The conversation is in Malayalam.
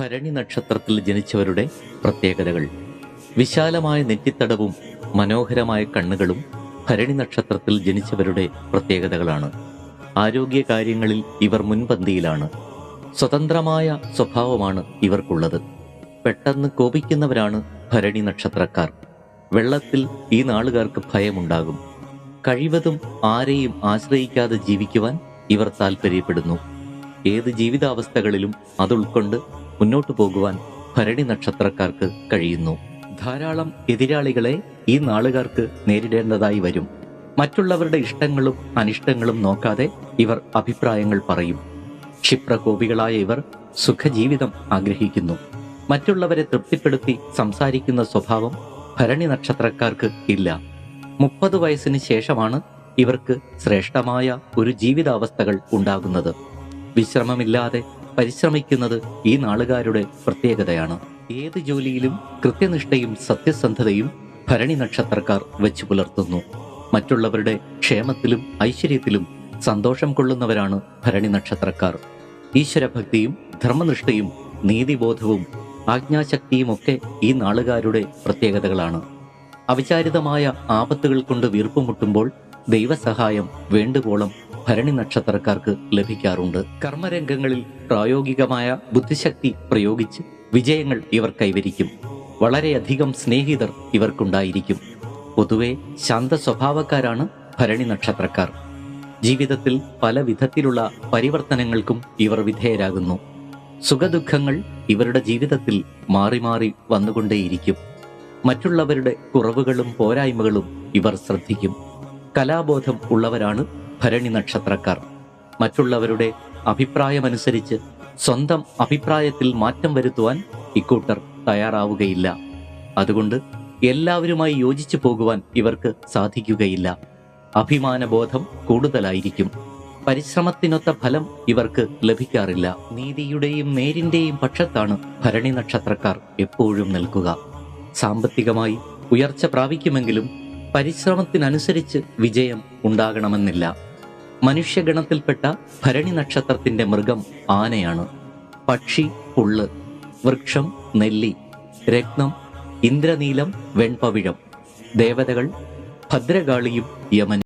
ഭരണി നക്ഷത്രത്തിൽ ജനിച്ചവരുടെ പ്രത്യേകതകൾ. വിശാലമായ നെറ്റിത്തടവും മനോഹരമായ കണ്ണുകളും ഭരണി നക്ഷത്രത്തിൽ ജനിച്ചവരുടെ പ്രത്യേകതകളാണ്. ആരോഗ്യകാര്യങ്ങളിൽ ഇവർ മുൻപന്തിയിലാണ്. സ്വതന്ത്രമായ സ്വഭാവമാണ് ഇവർക്കുള്ളത്. പെട്ടെന്ന് കോപിക്കുന്നവരാണ് ഭരണി നക്ഷത്രക്കാർ. വെള്ളത്തിൽ ഈ നാളുകാർക്ക് ഭയമുണ്ടാകും. കഴിവതും ആരെയും ആശ്രയിക്കാതെ ജീവിക്കുവാൻ ഇവർ താൽപ്പര്യപ്പെടുന്നു. ഏത് ജീവിതാവസ്ഥകളിലും അത് ഉൾക്കൊണ്ട് മുന്നോട്ടു പോകുവാൻ ഭരണി നക്ഷത്രക്കാർക്ക് കഴിയുന്നു. ധാരാളം എതിരാളികളെ ഈ നാളുകാർക്ക് നേരിടേണ്ടതായി വരും. മറ്റുള്ളവരുടെ ഇഷ്ടങ്ങളും അനിഷ്ടങ്ങളും നോക്കാതെ ഇവർ അഭിപ്രായങ്ങൾ പറയും. ക്ഷിപ്രകോപികളായ ഇവർ സുഖജീവിതം ആഗ്രഹിക്കുന്നു. മറ്റുള്ളവരെ തൃപ്തിപ്പെടുത്തി സംസാരിക്കുന്ന സ്വഭാവം ഭരണി നക്ഷത്രക്കാർക്ക് ഇല്ല. 30 വയസ്സിന് ശേഷമാണ് ഇവർക്ക് ശ്രേഷ്ഠമായ ഒരു ജീവിതാവസ്ഥകൾ ഉണ്ടാകുന്നത്. വിശ്രമമില്ലാതെ പരിശ്രമിക്കുന്നത് ഈ നാളുകാരുടെ പ്രത്യേകതയാണ്. ഏത് ജോലിയിലും കൃത്യനിഷ്ഠയും സത്യസന്ധതയും ഭരണി നക്ഷത്രക്കാർ വെച്ചു പുലർത്തുന്നു. മറ്റുള്ളവരുടെ ക്ഷേമത്തിലും ഐശ്വര്യത്തിലും സന്തോഷം കൊള്ളുന്നവരാണ് ഭരണി നക്ഷത്രക്കാർ. ഈശ്വരഭക്തിയും ധർമ്മനിഷ്ഠയും നീതിബോധവും ആജ്ഞാശക്തിയുമൊക്കെ ഈ നാളുകാരുടെ പ്രത്യേകതകളാണ്. അവിചാരിതമായ ആപത്തുകൾ കൊണ്ട് വീർപ്പുമുട്ടുമ്പോൾ ദൈവസഹായം വേണ്ടുവോളം ഭരണി നക്ഷത്രക്കാർക്ക് ലഭിക്കാറുണ്ട്. കർമ്മരംഗങ്ങളിൽ പ്രായോഗികമായ ബുദ്ധിശക്തി പ്രയോഗിച്ച് വിജയങ്ങൾ ഇവർ കൈവരിക്കും. വളരെയധികം സ്നേഹിതർ ഇവർക്കുണ്ടായിരിക്കും. പൊതുവെ ശാന്ത സ്വഭാവക്കാരാണ് ഭരണി നക്ഷത്രക്കാർ. ജീവിതത്തിൽ പല വിധത്തിലുള്ള പരിവർത്തനങ്ങൾക്കും ഇവർ വിധേയരാകുന്നു. സുഖദുഃഖങ്ങൾ ഇവരുടെ ജീവിതത്തിൽ മാറി മാറി വന്നുകൊണ്ടേയിരിക്കും. മറ്റുള്ളവരുടെ കുറവുകളും പോരായ്മകളും ഇവർ ശ്രദ്ധിക്കും. കലാബോധം ഉള്ളവരാണ് ഭരണി നക്ഷത്രക്കാർ. മറ്റുള്ളവരുടെ അഭിപ്രായമനുസരിച്ച് സ്വന്തം അഭിപ്രായത്തിൽ മാറ്റം വരുത്തുവാൻ ഇക്കൂട്ടർ തയ്യാറാവുകയില്ല. അതുകൊണ്ട് എല്ലാവരുമായി യോജിച്ചു പോകുവാൻ ഇവർക്ക് സാധിക്കുകയില്ല. അഭിമാനബോധം കൂടുതലായിരിക്കും. പരിശ്രമത്തിനൊത്ത ഫലം ഇവർക്ക് ലഭിക്കാറില്ല. നീതിയുടെയും നേരിന്റെയും പക്ഷത്താണ് ഭരണി നക്ഷത്രക്കാർ എപ്പോഴും നിൽക്കുക. സാമ്പത്തികമായി ഉയർച്ച പ്രാപിക്കുമെങ്കിലും പരിശ്രമത്തിനനുസരിച്ച് വിജയം ഉണ്ടാകണമെന്നില്ല. മനുഷ്യഗണത്തിൽപ്പെട്ട ഭരണി നക്ഷത്രത്തിന്റെ മൃഗം ആനയാണ്. പക്ഷി പുള്ള്, വൃക്ഷം നെല്ലി, രത്നം ഇന്ദ്രനീലം, വെൺപവിഴം. ദേവതകൾ ഭദ്രകാളിയും യമൻ.